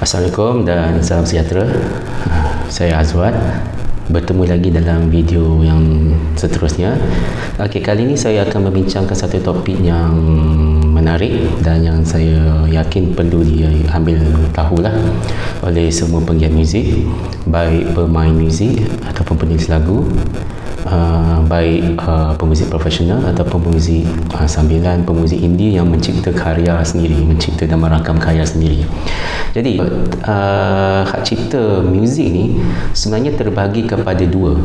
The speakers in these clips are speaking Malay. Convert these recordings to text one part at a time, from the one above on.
Assalamualaikum dan salam sejahtera. Saya Azwat, bertemu lagi dalam video yang seterusnya. Okey, kali ini saya akan membincangkan satu topik yang menarik dan yang saya yakin perlu diambil tahulah oleh semua penggiat muzik, baik pemain muzik ataupun penulis lagu, baik pemuzik profesional ataupun pemuzik sambilan, pemuzik indie yang mencipta karya sendiri, mencipta dan merakam karya sendiri. Jadi hak cipta muzik ni sebenarnya terbahagi kepada dua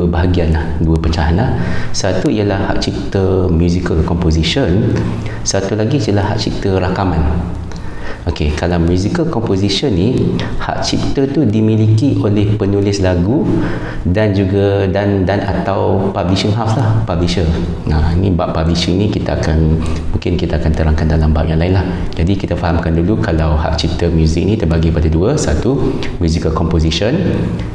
bahagian lah, dua pecahan lah. Satu ialah hak cipta musical composition, satu lagi ialah hak cipta rakaman. Okey, kalau musical composition ni hak cipta tu dimiliki oleh penulis lagu dan juga dan atau publishing house lah, publisher. Nah, ini bab publishing ni mungkin kita akan terangkan dalam bab yang lain lah. Jadi kita fahamkan dulu kalau hak cipta muzik ni terbagi pada dua. Satu musical composition,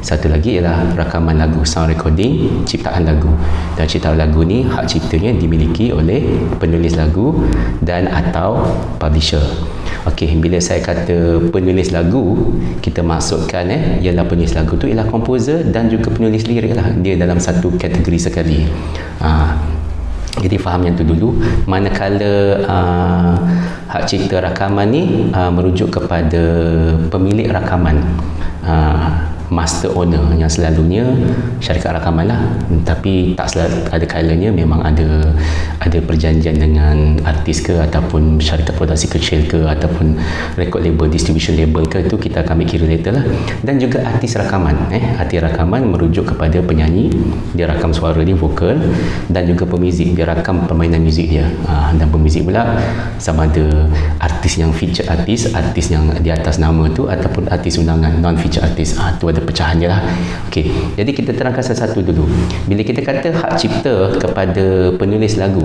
satu lagi ialah rakaman lagu, sound recording, ciptaan lagu. Dan ciptaan lagu ni hak ciptanya dimiliki oleh penulis lagu dan atau publisher. Okey, bila saya kata penulis lagu, kita maksudkan ialah penulis lagu tu ialah komposer dan juga penulis lirik lah. Dia dalam satu kategori sekali. Jadi faham yang tu dulu. Manakala hak cipta rakaman ni merujuk kepada pemilik rakaman, master owner, yang selalunya syarikat rakaman lah, tapi tak selalu, ada kalanya memang ada perjanjian dengan artis ke ataupun syarikat produksi kecil ke ataupun record label, distribution label ke, itu kita akan ambil kira later lah. Dan juga artis rakaman, artis rakaman merujuk kepada penyanyi, dia rakam suara dia, vokal, dan juga pemuzik, dia rakam permainan muzik dia. Dan pemuzik pula sama ada artis yang feature artis yang di atas nama tu ataupun artis undangan, non feature artis. Tu ada pecahan je lah. Okey, jadi kita terangkan satu-satu dulu. Bila kita kata hak cipta kepada penulis lagu,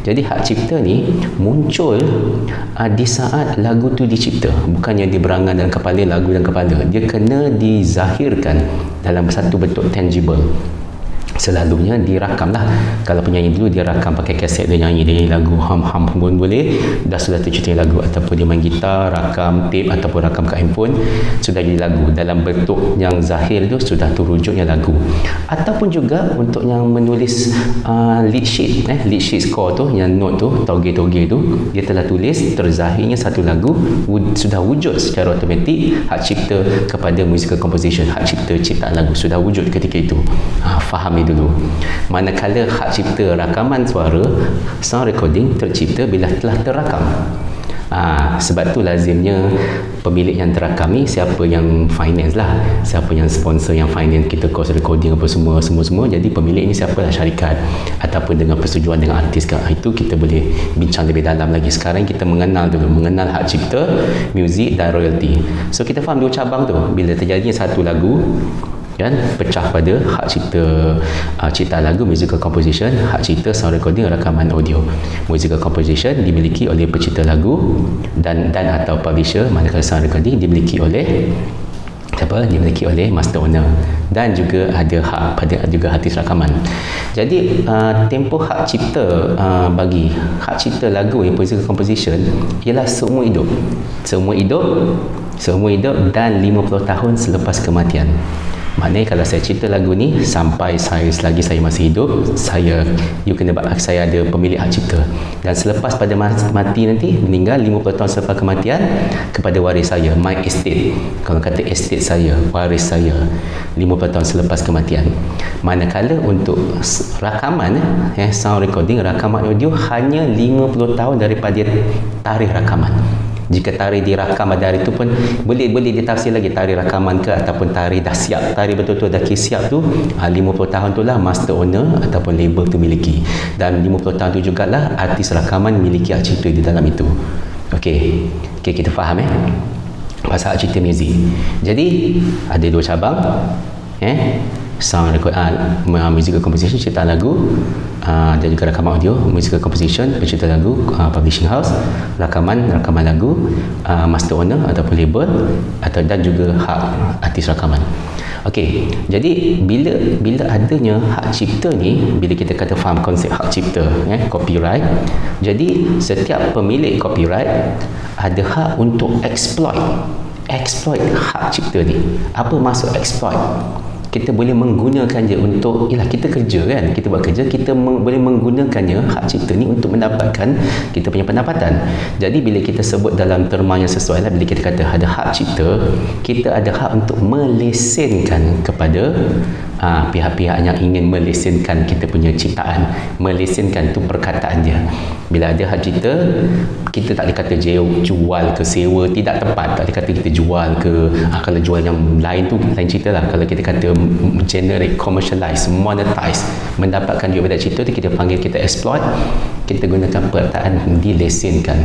jadi hak cipta ni muncul di saat lagu tu dicipta, bukannya dia berangan dalam kepala, lagu dalam kepala. Dia kena dizahirkan dalam satu bentuk tangible. Selalunya dirakam lah. Kalau penyanyi dulu dia rakam pakai kaset, dia nyanyi lagu ham pun boleh, dah sudah tercipta lagu. Ataupun dia main gitar, rakam tape ataupun rakam kat handphone, sudah jadi lagu dalam bentuk yang zahir tu, sudah terwujudnya lagu. Ataupun juga untuk yang menulis lead sheet score tu, yang note tu, toge-toge tu, dia telah tulis, terzahirnya satu lagu, sudah wujud secara automatik hak cipta kepada musical composition, hak cipta ciptaan lagu sudah wujud ketika itu. Faham dulu. Manakala hak cipta rakaman suara, sound recording tercipta bila telah terrakam. Sebab tu lazimnya pemilik yang terakam ni siapa yang finance lah, siapa yang sponsor, yang finance kita cost recording apa semua. Jadi pemilik ni siapalah, syarikat ataupun dengan persetujuan dengan artis ke. Itu kita boleh bincang lebih dalam lagi. Sekarang kita mengenal hak cipta, muzik dan royalty. So kita faham dua cabang tu. Bila terjadinya satu lagu, kan, pecah pada hak cipta ciptaan lagu, musical composition, hak cipta sound recording, rakaman audio. Musical composition dimiliki oleh pencipta lagu dan atau publisher, manakala sound recording dimiliki oleh dimiliki oleh master owner, dan juga ada hak pada juga artis rakaman. Jadi tempoh hak cipta bagi hak cipta lagu yang musical composition ialah seumur hidup dan 50 tahun selepas kematian. Maknanya kalau saya cipta lagu ni sampai selagi saya masih hidup, saya ada pemilik hak cipta. Dan selepas pada mati nanti, meninggal 50 tahun selepas kematian, kepada waris saya, my estate. Kalau kata estate saya, waris saya 50 tahun selepas kematian. Manakala untuk rakaman, sound recording, rakaman audio, hanya 50 tahun daripada tarikh rakaman. Jika tarikh dirakam pada hari itu pun boleh ditafsir lagi, tarikh rakaman ke ataupun tarikh dah siap, tarikh betul-betul dah siap tu, 50 tahun tu lah master owner ataupun label tu miliki, dan 50 tahun tu jugalah artis rakaman miliki hak cipta di dalam itu. Okey, kita faham pasal hak cipta muzik. Jadi ada dua cabang, sound record, musical composition, ciptaan lagu, dan juga rakaman audio. Musical composition, pencipta lagu, publishing house, rakaman lagu, master owner ataupun label, dan juga hak artis rakaman. Okey, jadi bila adanya hak cipta ni, bila kita kata faham konsep hak cipta, copyright, jadi setiap pemilik copyright ada hak untuk exploit exploit hak cipta ni. Apa maksud exploit? Kita boleh menggunakan dia untuk, ialah kita kerja kan, kita buat kerja, kita boleh menggunakannya hak cipta ni untuk mendapatkan kita punya pendapatan. Jadi bila kita sebut dalam terma yang sesuai lah, bila kita kata ada hak cipta, kita ada hak untuk melesenkan kepada pihak-pihak yang ingin melesenkan kita punya ciptaan. Melesenkan tu perkataan dia. Bila ada hak cipta, kita tak boleh kata jual ke sewa, tidak tepat. Tak boleh kata kita jual ke, kalau jual yang lain tu lain cerita lah. Kalau kita kata generate, commercialize, monetize, mendapatkan duit daripada cipta tu, kita panggil, kita exploit, kita gunakan perkataan dilesenkan.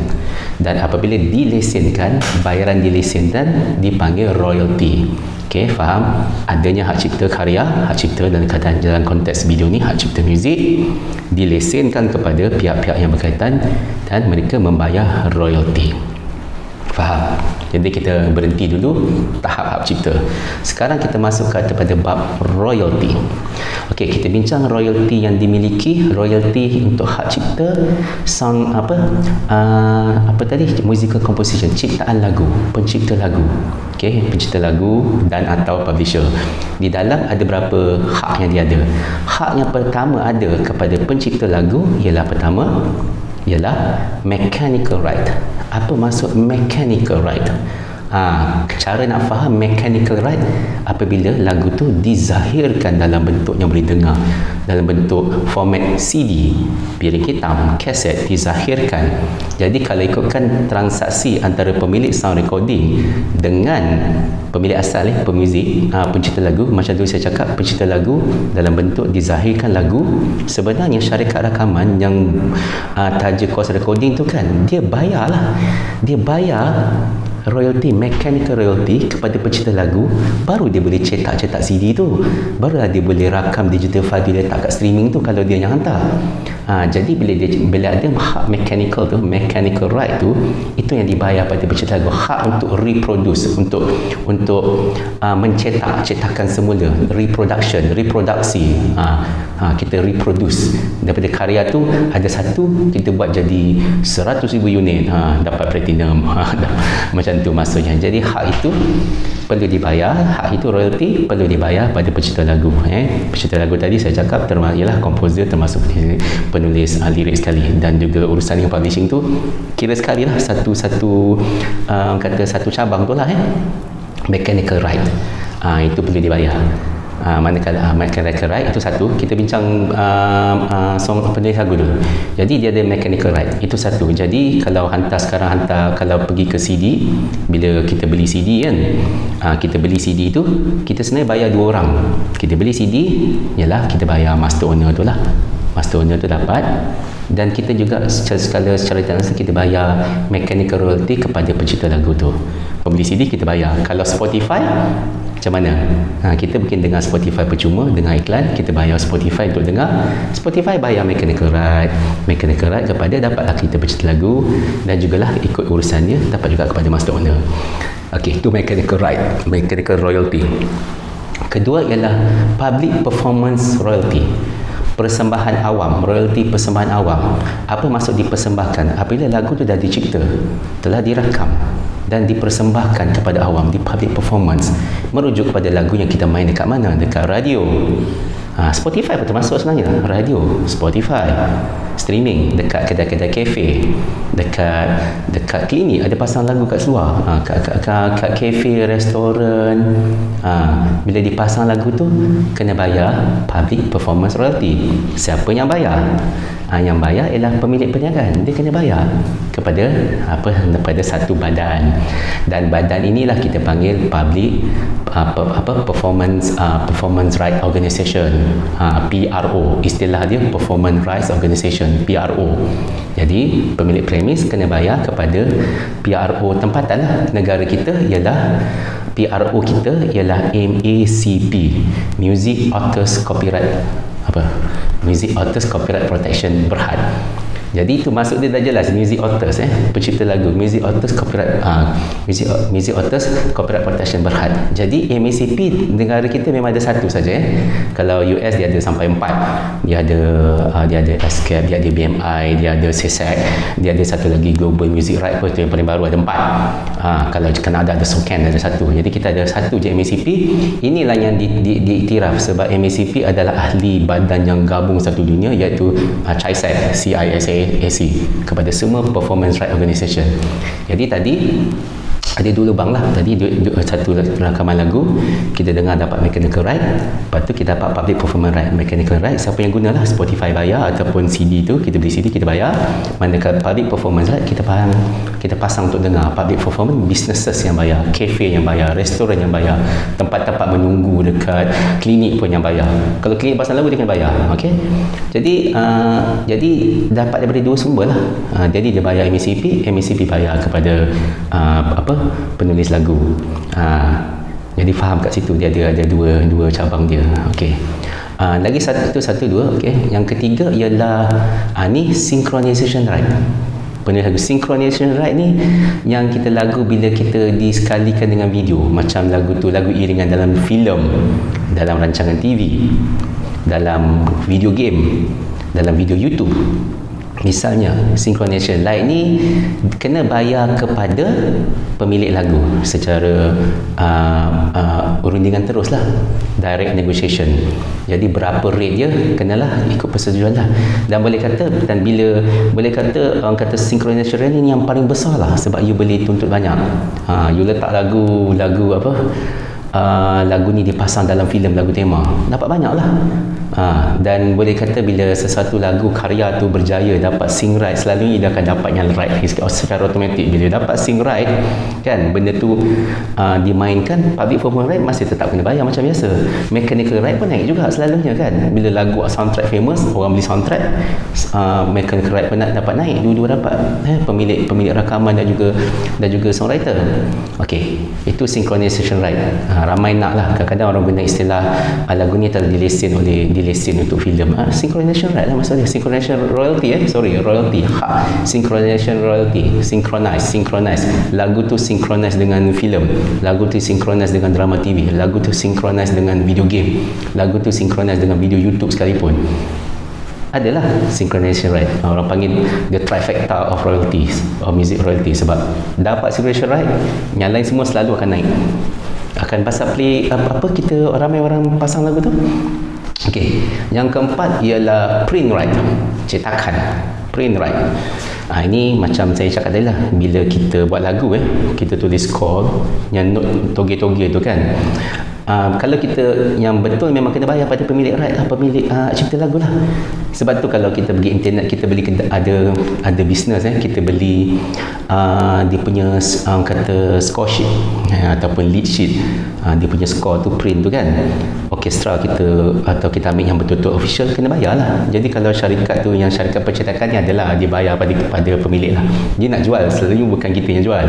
Dan apabila dilesenkan, bayaran dilesenkan dipanggil royalty. Okey, faham? Adanya hak cipta karya, hak cipta dalam konteks video ni, hak cipta muzik dilesenkan kepada pihak-pihak yang berkaitan dan mereka membayar royalty. Faham? Jadi kita berhenti dulu tahap hak cipta. Sekarang kita masuk kepada bab royalty. Okey, kita bincang royalty yang dimiliki. Royalty untuk hak cipta sang apa tadi, musical composition, ciptaan lagu, pencipta lagu. Okey, pencipta lagu dan atau publisher. Di dalam ada berapa hak yang dia ada. Hak yang pertama ada kepada pencipta lagu ialah mechanical right. Apa maksud mechanical right? Cara nak faham mechanical right, apabila lagu tu dizahirkan dalam bentuk yang boleh dengar, dalam bentuk format CD, piring hitam, kaset, dizahirkan. Jadi kalau ikutkan transaksi antara pemilik sound recording dengan pemilik asal, pemuzik, pencipta lagu, macam dulu saya cakap, pencipta lagu dalam bentuk dizahirkan lagu, sebenarnya syarikat rakaman yang taja kos recording tu kan, dia bayar royalty, mechanical royalty kepada pencipta lagu, baru dia boleh cetak CD tu, barulah dia boleh rakam digital file, dia letak kat streaming tu kalau dia yang hantar. Jadi bila ada hak mechanical tu, mechanical right tu, itu yang dibayar pada pencipta lagu, hak untuk reproduce, untuk cetakan semula, reproduksi. Kita reproduce daripada karya tu, ada satu kita buat jadi 100,000 unit, dapat platinum, macam tu maksudnya. Jadi hak itu perlu dibayar, hak itu royalty perlu dibayar pada pencipta lagu. Pencipta lagu tadi saya cakap ialah komposer, termasuk penulis lirik sekali, dan juga urusan dengan publishing tu kira sekali lah, satu cabang tu lah, mechanical right. Itu perlu dibayar. Manakala mechanical right itu satu, kita bincang song penulis lagu dulu. Jadi dia ada mechanical right, itu satu. Jadi kalau kalau pergi ke CD, bila kita beli CD kan, kita beli CD tu, kita sebenarnya bayar dua orang. Kita beli CD, ialah kita bayar master owner tu lah, master owner tu dapat, dan kita juga secara tak langsung kita bayar mechanical royalty kepada pencipta lagu tu. Pembeli CD kita bayar. Kalau Spotify macam mana? Kita mungkin dengar Spotify percuma, dengar iklan, kita bayar Spotify untuk dengar. Spotify bayar mechanical right kepada, dapatlah kita pencipta lagu, dan jugalah ikut urusannya dapat juga kepada master owner. Okey, itu mechanical right, mechanical royalty. Kedua ialah public performance royalty. Persembahan awam, royalty persembahan awam. Apa maksud dipersembahkan? Apabila lagu tu dah dicipta, telah dirakam dan dipersembahkan kepada awam, di public performance, merujuk kepada lagu yang kita main dekat mana? Dekat radio. Spotify pun termasuk sebenarnya, radio, Spotify, streaming, dekat kedai-kedai kafe, dekat klinik ada pasang lagu kat luar, kat kafe, restoran. Bila dipasang lagu tu kena bayar public performance royalty. Siapa yang bayar? Yang bayar ialah pemilik perniagaan. Dia kena bayar kepada satu badan, dan badan inilah kita panggil public performance right organisation, PRO. Istilah dia performance rights organisation, PRO. Jadi pemilik premis kena bayar kepada PRO tempatan lah. Negara kita ialah PRO kita ialah MACP, Music Authors Copyright Music Authors Copyright Protection Berhad. Jadi itu masuk dia dah jelas, music authors pencipta lagu, music authors copyright music authors copyright protection berhad. Jadi MACP negara kita memang ada satu saja Kalau US dia ada sampai 4. Dia ada ASCAP, dia ada BMI, dia ada SESAC, dia ada satu lagi Global Music Right tu yang paling baru ada 4. Kalau Kanada ada SOCAN ada satu. Jadi kita ada satu je MACP. Inilah yang diiktiraf sebab MACP adalah ahli badan yang gabung satu dunia, iaitu CISAC, CISAC, kepada semua performance right organisation. Jadi tadi ada dua lubang lah. Tadi satu rakaman lagu kita dengar dapat mechanical right, lepas tu kita dapat public performance right. Mechanical right siapa yang guna lah, Spotify bayar, ataupun CD tu kita beli CD kita bayar. Manakala public performance right kita pasang untuk dengar. Public performance businesses yang bayar, cafe yang bayar, restoran yang bayar, tempat-tempat menunggu dekat klinik pun yang bayar. Kalau klinik pasang lagu dia kena bayar. Okey, jadi dapat daripada dua sumber lah. Jadi dia bayar MACP bayar kepada penulis lagu. Jadi faham kat situ dia ada dua cabang dia. Okey. Lagi satu dua. Okey. Yang ketiga ialah ni synchronization right. Penulis lagu synchronization right ni yang kita lagu bila kita disekalikan dengan video, macam lagu iringan dalam filem, dalam rancangan TV, dalam video game, dalam video YouTube. Misalnya synchronization right ni kena bayar kepada pemilik lagu secara rundingan terus lah, direct negotiation. Jadi berapa rate dia kenalah ikut persetujuan lah. Dan boleh kata orang kata synchronization rate ni yang paling besar lah, sebab you boleh tuntut banyak. You letak lagu ni dipasang dalam filem lagu tema, dapat banyak lah. Dan boleh kata bila sesuatu lagu karya tu berjaya dapat sing right, selalunya dia akan dapat yang right secara automatik. Bila dapat sing right kan, benda tu dimainkan, public performance right masih tetap kena bayar macam biasa. Mechanical right pun naik juga selalunya kan. Bila lagu soundtrack famous, orang beli soundtrack, mechanical right pun dapat naik, dua-dua dapat. Pemilik rakaman dan juga songwriter. Okey, itu synchronization right. Ramai nak lah, kadang-kadang orang guna istilah lagu ni telah dilesin untuk filem. Synchronization right lah maksudnya. Synchronization royalty royalty. Synchronization royalty. Synchronize. Lagu tu synchronize dengan filem. Lagu tu synchronize dengan drama TV. Lagu tu synchronize dengan video game. Lagu tu synchronize dengan video YouTube sekalipun. Adalah synchronization right. Orang panggil the trifecta of royalties, of music royalty. Sebab dapat synchronization right, yang lain semua selalu akan naik. Akan pasal play kita ramai orang pasang lagu tu. Okey, yang keempat ialah print right, cetakan. Print right. Ini macam saya cakap tadi lah, bila kita buat lagu kita tulis score yang note toge-toge tu kan. Kalau kita yang betul memang kena bayar pada pemilik right lah, pemilik cipta lagu lah. Sebab tu kalau kita pergi internet, kita beli ada bisnes kita beli dia punya kata score sheet ataupun lead sheet, dia punya score tu print tu kan, orkestra kita atau kita ambil yang betul-betul official, kena bayar lah. Jadi kalau syarikat tu, yang syarikat pencetakannya adalah dia bayar pada pemilik lah. Dia nak jual, selalunya bukan kita yang jual.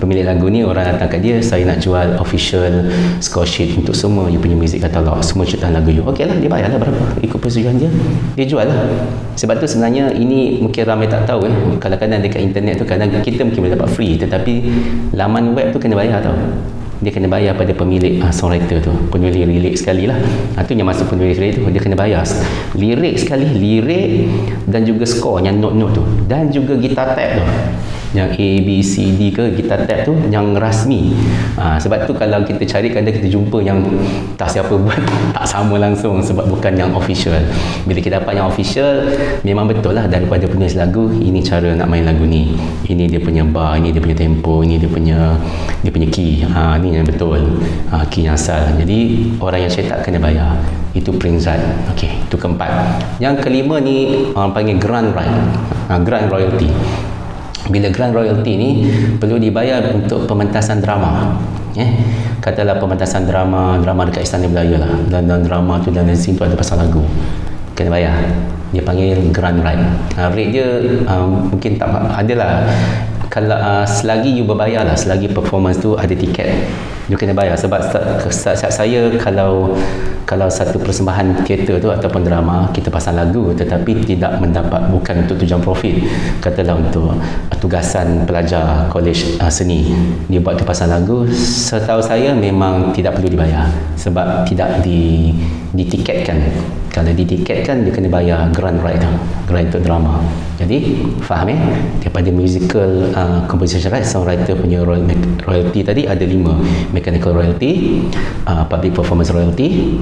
Pemilik lagu ni orang datang kat dia, saya nak jual official score sheet untuk semua you punya music catalog, semua ciptaan lagu you. Okey lah, dia bayar lah berapa ikut persetujuan dia jual lah. Sebab tu sebenarnya ini mungkin ramai tak tahu kadang-kadang dekat internet tu kadang kita mungkin boleh dapat free, tetapi laman web tu kena bayar tau. Dia kena bayar pada pemilik songwriter tu, penulis lirik sekali lah. Tu yang masuk penulis lirik tu, dia kena bayar lirik sekali, lirik dan juga score yang note-note tu, dan juga gitar tab tu, yang A, B, C, D ke gitar tab tu yang rasmi. Sebab tu kalau kita cari kadang kita jumpa yang tak siapa buat, tak sama langsung, sebab bukan yang official. Bila kita dapat yang official, memang betul lah daripada penulis lagu, ini cara nak main lagu ni, ini dia punya bar, ini dia punya tempo, ini dia punya key, ni yang betul, key yang asal. Jadi orang yang cetak kena bayar. Itu print right. Okey, itu keempat. Yang kelima ni orang panggil grant right, grant royalty. Bila grant royalty ni perlu dibayar untuk pementasan drama. Katalah pementasan drama dekat Istana Belaya lah, dan drama tu dan scene tu ada pasal lagu, kena bayar. Dia panggil grant right. Rate dia mungkin tak adalah, kalau selagi you berbayar lah, selagi performance tu ada tiket, you kena bayar. Sebab saya kalau satu persembahan teater tu ataupun drama, kita pasang lagu tetapi tidak mendapat, bukan untuk tujuan profit, katalah untuk tugasan pelajar kolej seni, dia buat tu pasang lagu, setahu saya memang tidak perlu dibayar sebab tidak ditiketkan. Kalau ditiketkan, dia kena bayar grant right, grant untuk drama. Jadi faham daripada musical composition right, songwriter punya royalty tadi ada 5: mechanical royalty, public performance royalty,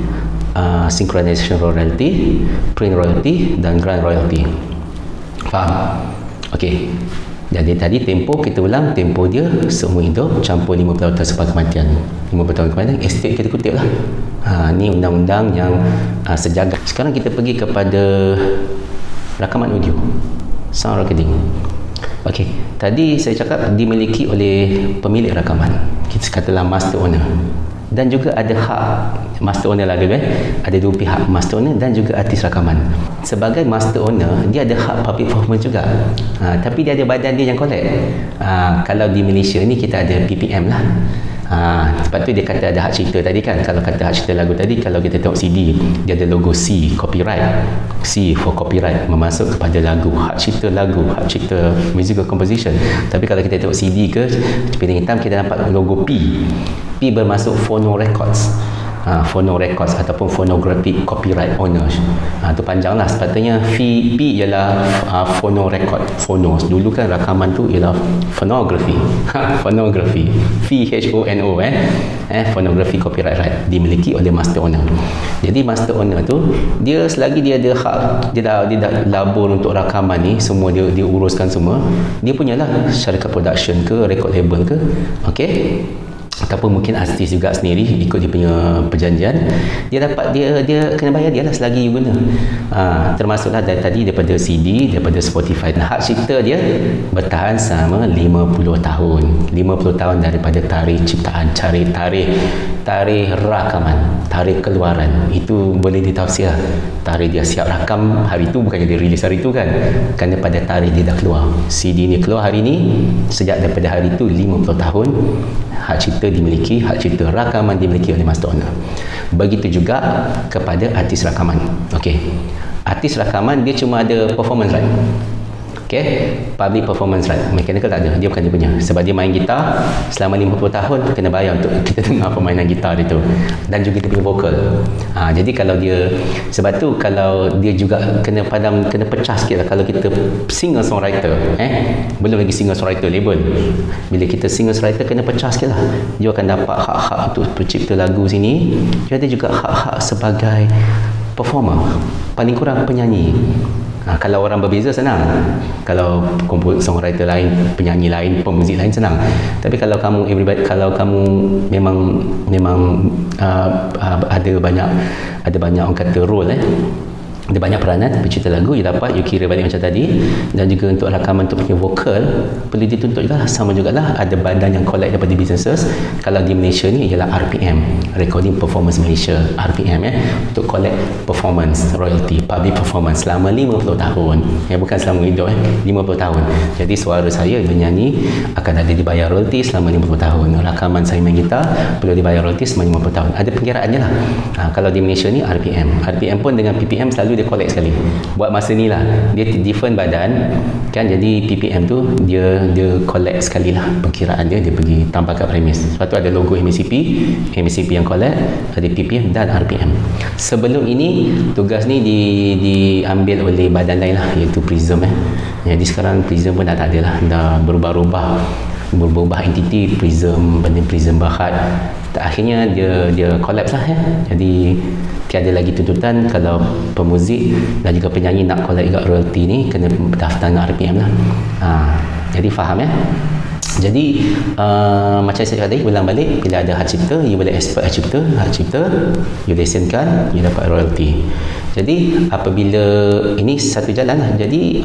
synchronization royalty, print royalty dan grant royalty. Faham? Okey. Jadi tadi tempoh, kita ulang, tempoh dia seumur hidup campur 50 tahun selepas kematian. 50 tahun kematian, estate kita kutip lah. Ni undang-undang yang sejagat. Sekarang kita pergi kepada rakaman audio, sound recording. Okey, tadi saya cakap dimiliki oleh pemilik rakaman, kita katalah master owner, dan juga ada hak master owner lah, ada dua pihak, master owner dan juga artis rakaman. Sebagai master owner, dia ada hak public performance juga, tapi dia ada badan dia yang collect. Kalau di Malaysia ni kita ada PPM lah. Sebab tu dia kata ada hak cipta tadi kan. Kalau kata hak cipta lagu tadi, kalau kita tengok CD, dia ada logo C, copyright. C for copyright, memasuk kepada lagu, hak cipta lagu, hak cipta musical composition. Tapi kalau kita tengok CD ke piring hitam, kita dapat logo P. P bermasuk Phono Records. Phono Records ataupun Phonographic Copyright Owners. Itu panjang lah. Sepatutnya P ialah Phono Record. Phono dulu kan rakaman tu ialah phonography. Phonography, PHONO Phonographic Copyright Right, dimiliki oleh master owner. Jadi master owner tu, dia selagi dia ada hak, dia dah labur untuk rakaman ni semua, dia uruskan semua, dia punyalah syarikat production ke, record label ke, okey, ataupun mungkin artis juga sendiri ikut dia punya perjanjian, dia dapat, dia kena bayar dia lah selagi you guna. Termasuklah dari tadi daripada CD, daripada Spotify. Hak cipta dia bertahan selama 50 tahun. 50 tahun daripada tarikh ciptaan, tarikh rakaman, tarikh keluaran. Itu boleh ditafsir, tarikh dia siap rakam hari tu bukannya dia rilis hari tu kan, kerana pada tarikh dia dah keluar. CD ni keluar hari ni, sejak daripada hari tu 50 tahun hak cipta dimiliki, hak cipta rakaman dimiliki oleh master owner. Begitu juga kepada artis rakaman. Okey, artis rakaman dia cuma ada performance right. Okey, public performance right, mechanical tak ada, dia bukan dia punya. Sebab dia main gitar selama 50 tahun, kena bayar untuk kita dengar permainan gitar dia tu, dan juga dia punya vokal. Jadi kalau dia, sebab tu kalau dia juga kena pecah sikit lah. Kalau kita singer songwriter, belum lagi singer songwriter label, bila kita singer songwriter kena pecah sikit lah. Dia akan dapat hak-hak untuk pencipta lagu sini, dia ada juga hak-hak sebagai performer, paling kurang penyanyi. Kalau orang berbeza senang, kalau songwriter lain, penyanyi lain, pemuzik lain senang. Tapi kalau kamu kalau kamu memang ada banyak orang kata role, ada banyak peranan pencipta lagu, you dapat, you kira balik macam tadi. Dan juga untuk rakaman untuk punya vokal perlu dituntut juga lah, sama jugalah ada badan yang collect daripada businesses. Kalau di Malaysia ni ialah RPM, Recording Performance Malaysia, RPM, untuk collect performance royalty, public performance selama 50 tahun, bukan selama hidup, 50 tahun. Jadi suara saya menyanyi akan ada dibayar royalty selama 50 tahun. Rakaman saya main gitar perlu dibayar royalty selama 50 tahun. Ada pengkiraannya lah. Kalau di Malaysia ni RPM pun dengan PPM selalu dia collect sekali. Buat masa ni lah, dia different badan kan, jadi PPM tu dia collect sekali lah perkiraan dia pergi tambah kat premis. Sebab tu ada logo MACP yang collect, ada PPM dan RPM. Sebelum ini tugas ni diambil oleh badan lain lah, iaitu Prism. Jadi sekarang Prism pun dah tak ada lah, dah berubah entiti. Prism banding Prism Berhad, akhirnya dia collapse lah. Jadi tiada lagi tuntutan kalau pemuzik dan juga penyanyi nak collect royalty ni, kena daftar dengan RPM lah. Jadi faham Jadi macam saya cakap tadi, ulang balik, bila ada hak cipta, you boleh export hak cipta, you lesenkan, you dapat royalty. Jadi apabila ini satu jalan lah. Jadi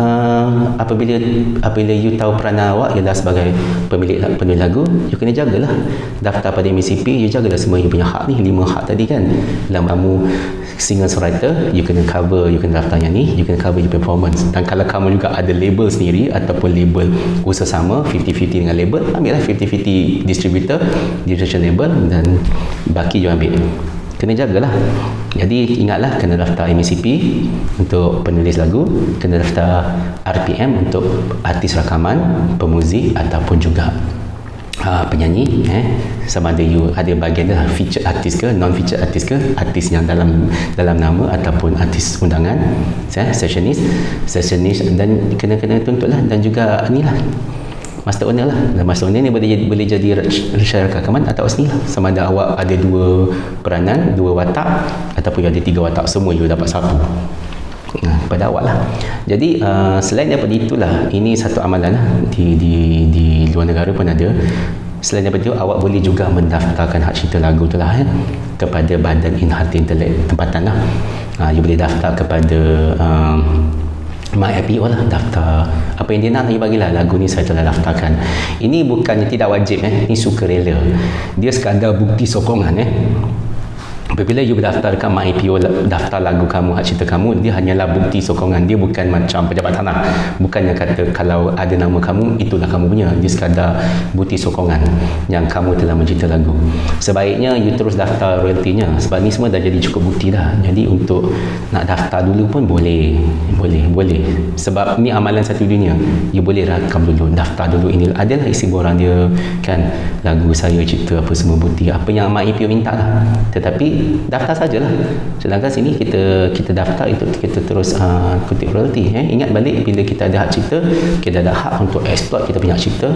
apabila you tahu peranan awak ialah sebagai pemilik penulis lagu, you kena jagalah daftar pada MCP. You jagalah semua you punya hak ni, 5 hak tadi kan. Dalam kamu singer-songwriter, you kena cover, you kena daftar yang ni, you kena cover your performance. Dan kalau kamu juga ada label sendiri ataupun label usaha sama, 50-50 dengan label, ambil lah 50-50 distribution label, dan baki you ambil. Kena jagalah. Jadi ingatlah, kena daftar MCP untuk penulis lagu, kena daftar RPM untuk artis rakaman, pemuzik ataupun juga penyanyi. Sama ada you ada bahagian dah featured artis ke, non featured artis ke, artis yang dalam nama ataupun artis undangan, sessionist, dan kena tuntutlah. Dan juga ni lah, master owner lah. Dan master owner ni boleh jadi syarikat rakaman atau asli lah. Sama ada awak ada 2 peranan, 2 watak, ataupun ada 3 watak, semua you dapat satu. Pada awak lah. Jadi selain daripada itulah, ini satu amalan lah di luar negara pun ada. Selain daripada itu, awak boleh juga mendaftarkan hak cipta lagu tu lah kepada Badan Harta Intelek tempatan lah. You boleh daftar kepada MyIPO lah, daftar apa yang dia nak, you bagilah lagu ni saya telah daftarkan. Ini bukannya tidak wajib, ini sukarela. Dia sekadar bukti sokongan. Apabila you berdaftar dekat MyIPO, daftar lagu kamu, hak cipta kamu, dia hanyalah bukti sokongan. Dia bukan macam pejabat tanah. Bukannya kata kalau ada nama kamu, itulah kamu punya. Dia sekadar bukti sokongan yang kamu telah mencipta lagu. Sebaiknya you terus daftar royaltinya, sebab ni semua dah jadi cukup bukti dah. Jadi untuk nak daftar dulu pun boleh. Sebab ni amalan satu dunia. You boleh rakam dulu, daftar dulu. Ini adalah isi borang dia kan, lagu saya cipta apa semua, bukti apa yang MyIPO minta lah. Tetapi daftar sajalah. Sedangkan sini kita daftar itu, kita terus kutip royalty. Ingat balik, bila kita ada hak cipta, kita ada hak untuk exploit kita punya hak cipta.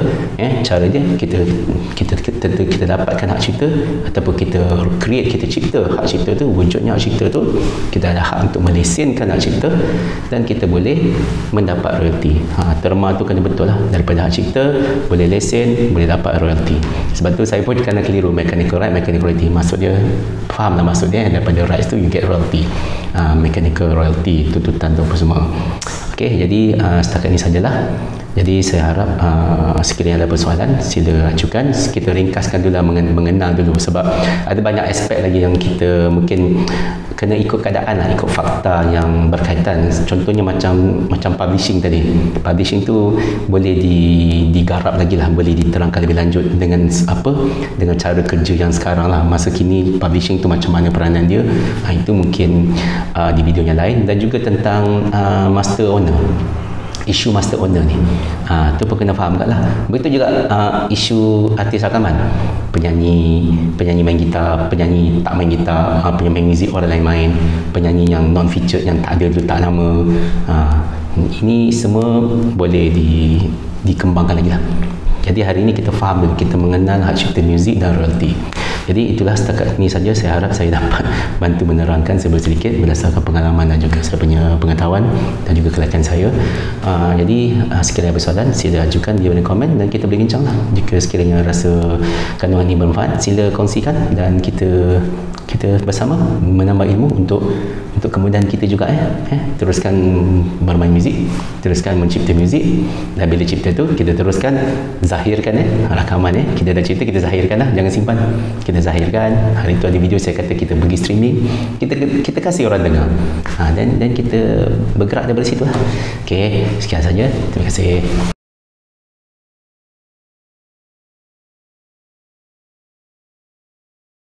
Cara dia kita dapatkan hak cipta ataupun kita create, kita cipta hak cipta tu, wujudnya hak cipta tu, kita ada hak untuk melesenkan hak cipta dan kita boleh mendapat royalty. Terma tu kena betul lah, daripada hak cipta boleh lesen, boleh dapat royalty. Sebab tu saya pun kena keliru mechanical right, mechanical royalty. Maksud dia, faham lah maksudnya, daripada rights tu you get royalty, mechanical royalty, tuntutan tu apa semua. Okey, jadi setakat ni sajalah. Jadi saya harap sekiranya ada persoalan, sila ajukan. Kita ringkaskan dulu lah, mengenal dulu, sebab ada banyak aspek lagi yang kita mungkin kena ikut keadaan lah, ikut fakta yang berkaitan. Contohnya macam publishing tadi. Publishing tu boleh digarap lagi lah, boleh diterangkan lebih lanjut dengan cara kerja yang sekarang lah, masa kini publishing tu macam mana peranan dia. Itu mungkin di video yang lain. Dan juga tentang master owner, isu master owner ni, tu pun kena faham kat lah. Begitu juga isu artis rakaman, penyanyi main gitar, penyanyi tak main gitar, penyanyi main muzik orang lain main, penyanyi yang non featured yang tak ada letak nama, ini semua boleh dikembangkan lagi lah. Jadi hari ini kita faham dulu, kita mengenal hak cipta muzik dan royalty. Jadi itulah setakat ini saja. Saya harap saya dapat bantu menerangkan sedikit berdasarkan pengalaman dan juga saya punya pengetahuan dan juga kelayakan saya. Jadi sekiranya ada persoalan, sila ajukan di komen dan kita boleh bincang lah. Jika sekiranya rasa kandungan ini bermanfaat, sila kongsikan dan kita bersama menambah ilmu untuk kemudahan kita juga. Teruskan bermain muzik, teruskan mencipta muzik, dan bila cipta tu kita teruskan zahirkan rakaman. Kita dah cipta, kita zahirkan lah, jangan simpan, kita zahirkan. Hari tu ada video saya kata kita pergi streaming, kita kasih orang dengar, dan kita bergerak daripada situ lah. Okey, sekian saja, terima kasih.